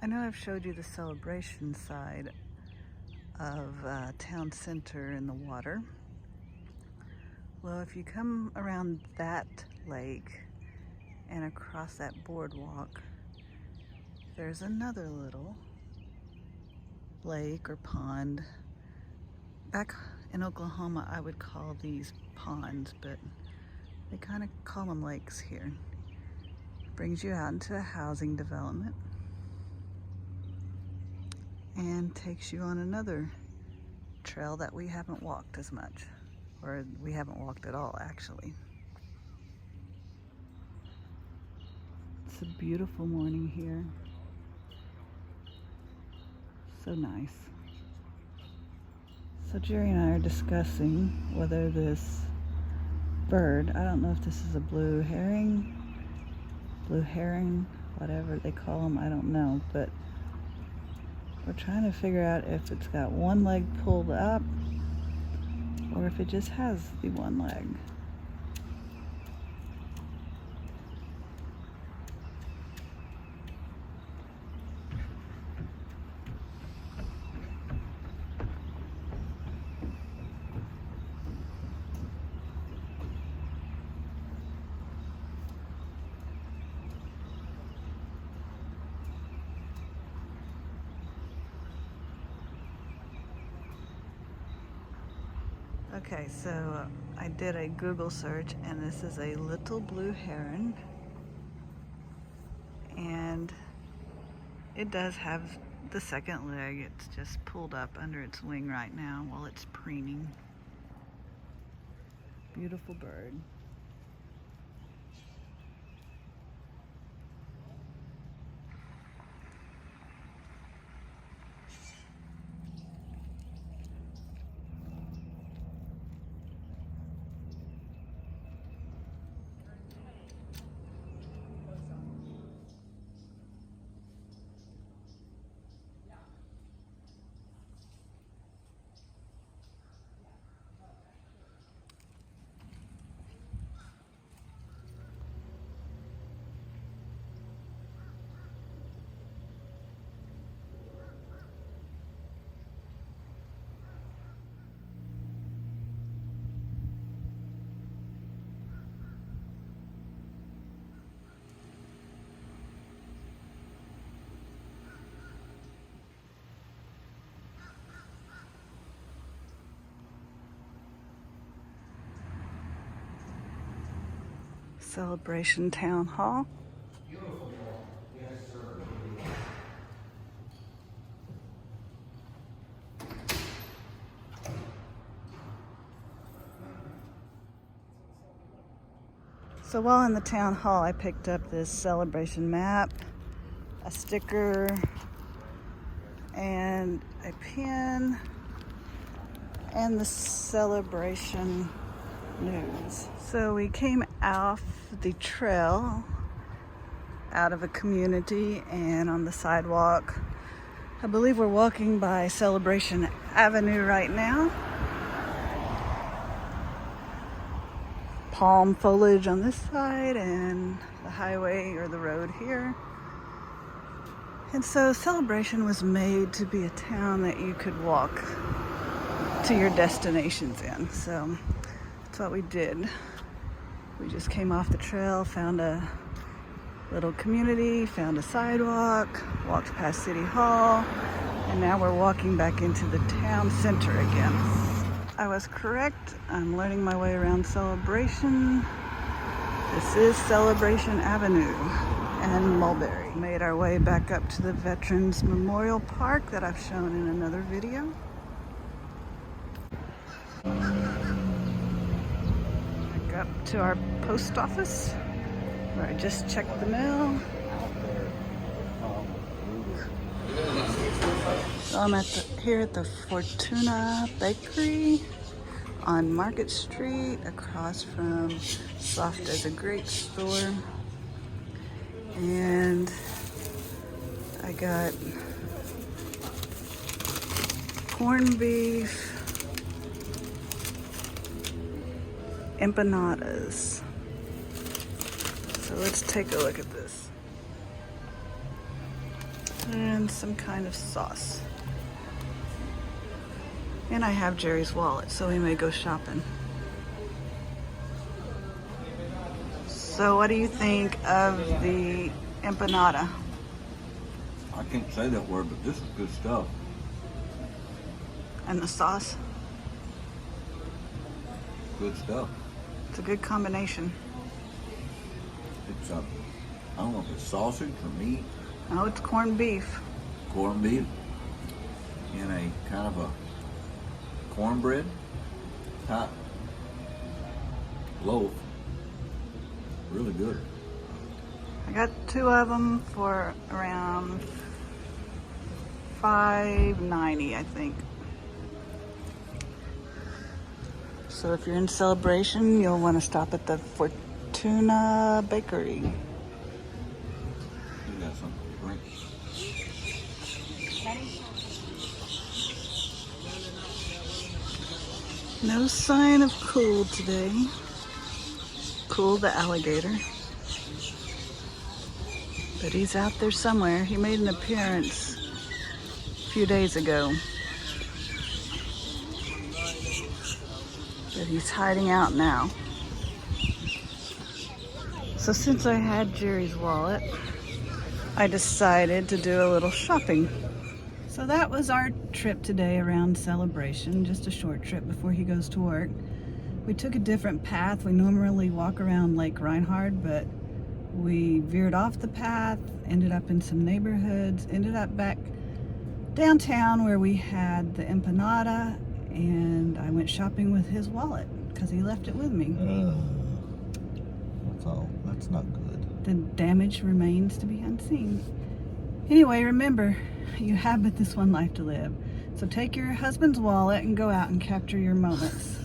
I know I've showed you the Celebration side of town center in the water. Well, if you come around that lake and across that boardwalk, there's another little lake or pond. Back in Oklahoma, I would call these ponds, but they kind of call them lakes here. Brings you out into a housing development and takes you on another trail that we haven't walked as much, or we haven't walked at all, actually. It's a beautiful morning here. So nice. So Jerry and I are discussing whether this bird, I don't know if this is a blue heron, whatever they call them, I don't know, but we're trying to figure out if it's got one leg pulled up or if it just has the one leg. Okay, so I did a Google search and this is a little blue heron, and it does have the second leg. It's just pulled up under its wing right now while it's preening. Beautiful bird. Celebration Town Hall. So while in the town hall, I picked up this celebration map, a sticker, and a pin, and the celebration news. So we came off the trail out of a community and on the sidewalk. I believe we're walking by Celebration Avenue right now. Palm foliage on this side and the highway or the road here. And so Celebration was made to be a town that you could walk to your destinations in. So that's what we did. We just came off the trail, found a little community, found a sidewalk, walked past City Hall, and now we're walking back into the town center again. I was correct. I'm learning my way around Celebration. This is Celebration Avenue and Mulberry. Made our way back up to the Veterans Memorial Park that I've shown in another video. Back up to our post office where I just checked the mail. So I'm here at the Fortuna Bakery on Market Street, across from Soft as a Grape store. And I got corned beef, empanadas. So let's take a look at this. And and some kind of sauce. And I have Jerry's wallet, so we may go shopping. So what do you think of the empanada? I can't say that word, but this is good stuff. And the sauce? Good stuff. It's a good combination. It's I don't know if it's sausage or meat, Oh, it's corned beef. corned beef, in a kind of a cornbread type loaf. Really good. I got 2 of them for around $5.90, I think. So if you're in Celebration, you'll want to stop at the Fortuna Bakery. You got something to drink. No sign of Cool today. Cool the alligator. But he's out there somewhere. He made an appearance a few days ago. But he's hiding out now. So since I had Jerry's wallet, I decided to do a little shopping. So that was our trip today around Celebration, just a short trip before he goes to work. We took a different path. We normally walk around Lake Reinhard, but we veered off the path, ended up in some neighborhoods, ended up back downtown where we had the empanada, and I went shopping with his wallet because he left it with me. That's all. That's not good. The damage remains to be unseen. Anyway, remember, you have but this one life to live. So take your husband's wallet and go out and capture your moments.